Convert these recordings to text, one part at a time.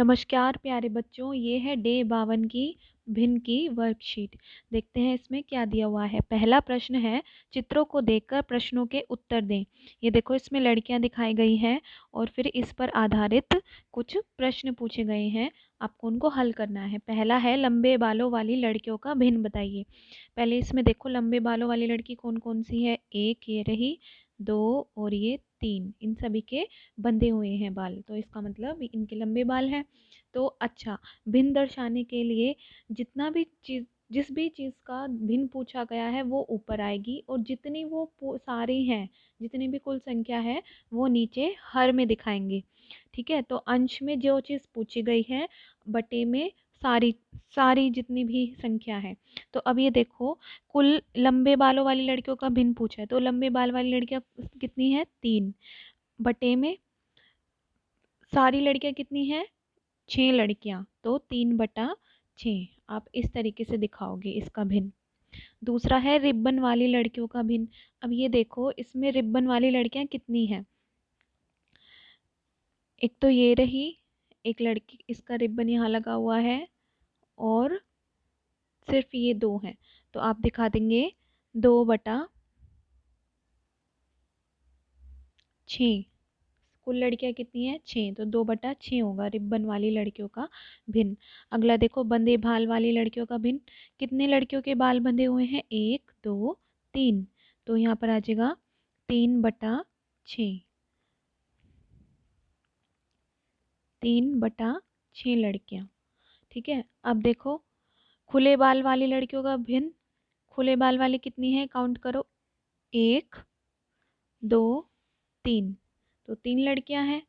नमस्कार प्यारे बच्चों, ये है डे 52 की भिन्न की वर्कशीट। देखते हैं इसमें क्या दिया हुआ है। पहला प्रश्न है, चित्रों को देखकर प्रश्नों के उत्तर दें। ये देखो, इसमें लड़कियां दिखाई गई हैं और फिर इस पर आधारित कुछ प्रश्न पूछे गए हैं। आपको उनको हल करना है। पहला है, लंबे बालों वाली लड़कियों का भिन्न बताइए। पहले इसमें देखो, लंबे बालों वाली लड़की कौन कौन सी है। एक ये रही, दो और ये तीन। इन सभी के बंधे हुए हैं बाल, तो इसका मतलब इनके लंबे बाल हैं। तो अच्छा, भिन्न दर्शाने के लिए जितना भी चीज़ जिस भी चीज़ का भिन्न पूछा गया है वो ऊपर आएगी, और जितनी वो सारी हैं, जितनी भी कुल संख्या है वो नीचे हर में दिखाएंगे। ठीक है, तो अंश में जो चीज़ पूछी गई है, बटे में सारी सारी जितनी भी संख्या है। तो अब ये देखो, कुल लंबे बालों वाली लड़कियों का भिन्न पूछा है, तो लंबे बाल वाली लड़कियां कितनी है, 3। बटे में सारी लड़कियां कितनी हैं, 6 लड़कियां, तो 3/6। आप इस तरीके से दिखाओगे इसका भिन्न। दूसरा है रिबन वाली लड़कियों का भिन्न। अब ये देखो, इसमें रिबन वाली लड़कियां कितनी हैं। एक तो ये रही, एक लड़की, इसका रिबन यहाँ लगा हुआ है, और सिर्फ ये 2 हैं। तो आप दिखा देंगे 2/6। कुल लड़कियां कितनी हैं, 6, तो 2/6 होगा रिबन वाली लड़कियों का भिन्न। अगला देखो, बंदे बाल वाली लड़कियों का भिन्न। कितने लड़कियों के बाल बंधे हुए हैं, 1 2 3, तो यहाँ पर आ जाएगा 3/6। 3/6 लड़कियां। ठीक है, अब देखो, खुले बाल वाली लड़कियों का भिन्न। खुले बाल वाली कितनी है, काउंट करो, 1 2 3, तो 3 लड़कियां हैं,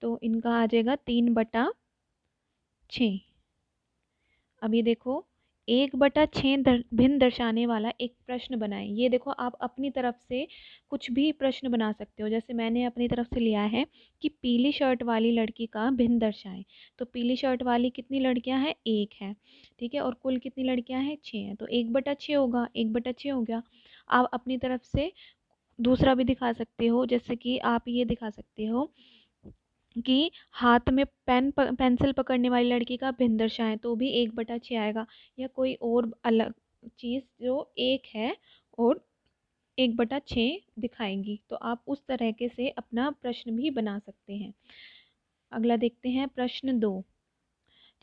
तो इनका आ जाएगा 3/6। अब ये देखो, 1/6 भिन्न दर्शाने वाला एक प्रश्न बनाए। ये देखो, आप अपनी तरफ से कुछ भी प्रश्न बना सकते हो। जैसे मैंने अपनी तरफ से लिया है कि पीली शर्ट वाली लड़की का भिन्न दर्शाएं। तो पीली शर्ट वाली कितनी लड़कियां हैं, 1 है। ठीक है, और कुल कितनी लड़कियां हैं, 6 हैं, तो 1/6 होगा, 1/6 हो गया। आप अपनी तरफ से दूसरा भी दिखा सकते हो, जैसे कि आप ये दिखा सकते हो कि हाथ में पेंसिल पकड़ने वाली लड़की का भिन्न दर्शाएं, तो भी 1/6 आएगा। या कोई और अलग चीज़ जो 1 है और 1/6 दिखाएंगी, तो आप उस तरीके से अपना प्रश्न भी बना सकते हैं। अगला देखते हैं, प्रश्न 2।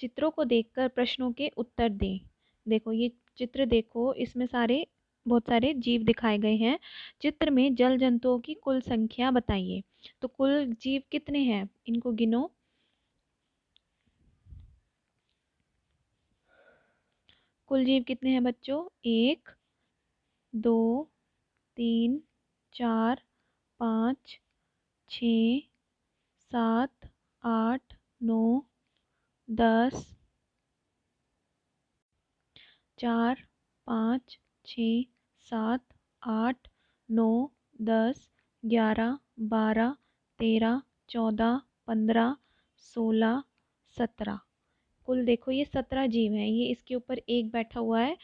चित्रों को देखकर प्रश्नों के उत्तर दें। देखो, ये चित्र देखो, इसमें बहुत सारे जीव दिखाए गए हैं। चित्र में जल जंतुओं की कुल संख्या बताइए। तो कुल जीव कितने हैं, इनको गिनो। कुल जीव कितने हैं बच्चों, 1 2 3 4 5 6 7 8 9 10। 4 5 6 7 8 9 10 11 12 13 14 15 16 17। कुल देखो, ये 17 जीव हैं। ये इसके ऊपर एक बैठा हुआ है,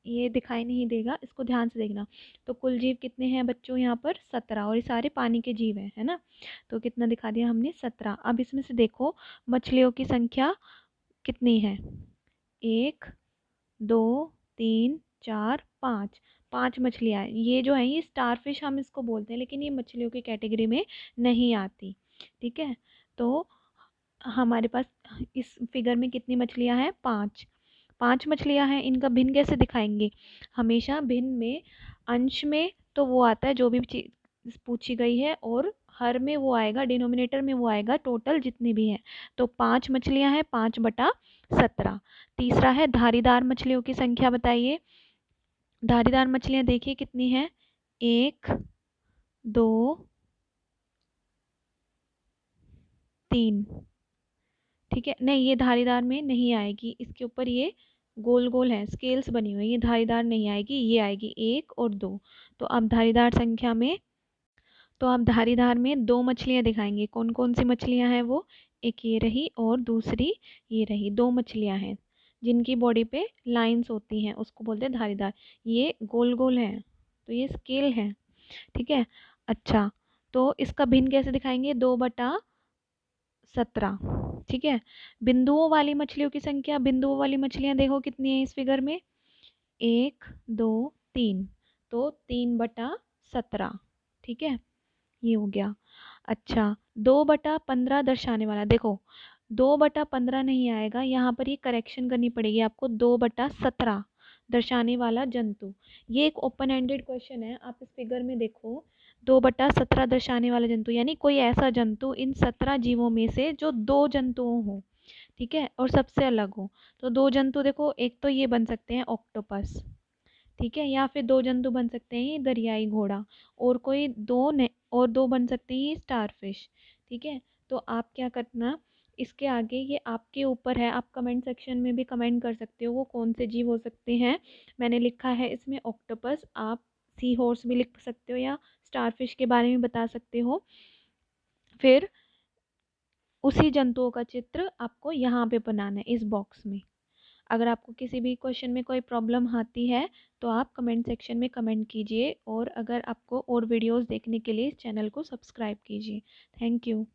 ये दिखाई नहीं देगा, इसको ध्यान से देखना। तो कुल जीव कितने हैं बच्चों, यहाँ पर 17, और ये सारे पानी के जीव हैं, है ना। तो कितना दिखा दिया हमने, 17। अब इसमें से देखो, मछलियों की संख्या कितनी है, 1 2 3 4 5। 5 मछलियाँ हैं। ये जो है, ये स्टारफिश हम इसको बोलते हैं, लेकिन ये मछलियों की कैटेगरी में नहीं आती। ठीक है, तो हमारे पास इस फिगर में कितनी मछलियाँ हैं, 5। 5 मछलियाँ हैं, इनका भिन्न कैसे दिखाएंगे। हमेशा भिन्न में अंश में तो वो आता है जो भी चीज़ पूछी गई है, और हर में वो आएगा, डिनोमिनेटर में वो आएगा टोटल जितनी भी हैं। तो 5 मछलियाँ हैं, 5/17। तीसरा है, धारीदार मछलियों की संख्या बताइए। धारीदार मछलियाँ देखिए कितनी हैं, 1 2 3। ठीक है, नहीं, ये धारीदार में नहीं आएगी, इसके ऊपर ये गोल गोल है, स्केल्स बनी हुई, ये धारीदार नहीं आएगी, ये आएगी 1 और 2। तो अब धारीदार संख्या में, तो अब धारीदार में 2 मछलियाँ दिखाएंगे। कौन कौन सी मछलियाँ हैं वो, एक ये रही और दूसरी ये रही। 2 मछलियाँ हैं जिनकी बॉडी पे लाइंस होती हैं, उसको बोलते हैं धारीदार। ये गोल गोल है, तो ये स्केल है। ठीक है, अच्छा, तो इसका भिन्न कैसे दिखाएंगे, 2/17 17। ठीक है। बिंदुओं वाली मछलियों की संख्या, बिंदुओं वाली मछलियां देखो कितनी है इस फिगर में, 1 2 3, तो 3/17। ठीक है, ये हो गया। अच्छा, 2/15 दर्शाने वाला, देखो 2/15 नहीं आएगा, यहाँ पर ये करेक्शन करनी पड़ेगी आपको, 2/17 दर्शाने वाला जंतु। ये एक ओपन एंडेड क्वेश्चन है, आप इस फिगर में देखो, 2/17 दर्शाने वाला जंतु यानी कोई ऐसा जंतु इन 17 जीवों में से जो दो जंतुओं हो, ठीक है, और सबसे अलग हो। तो दो जंतु देखो, एक तो ये बन सकते हैं ऑक्टोपस, ठीक है, या फिर दो जंतु बन सकते हैं ये दरियाई घोड़ा, और कोई दो ने और दो बन सकते हैं ये स्टारफिश। ठीक है, तो आप क्या करना, इसके आगे ये आपके ऊपर है, आप कमेंट सेक्शन में भी कमेंट कर सकते हो वो कौन से जीव हो सकते हैं। मैंने लिखा है इसमें ऑक्टोपस, आप सी हॉर्स भी लिख सकते हो या स्टारफिश के बारे में बता सकते हो। फिर उसी जंतुओं का चित्र आपको यहाँ पे बनाना है इस बॉक्स में। अगर आपको किसी भी क्वेश्चन में कोई प्रॉब्लम आती है तो आप कमेंट सेक्शन में कमेंट कीजिए, और अगर आपको और वीडियोस देखने के लिए इस चैनल को सब्सक्राइब कीजिए। Thank you.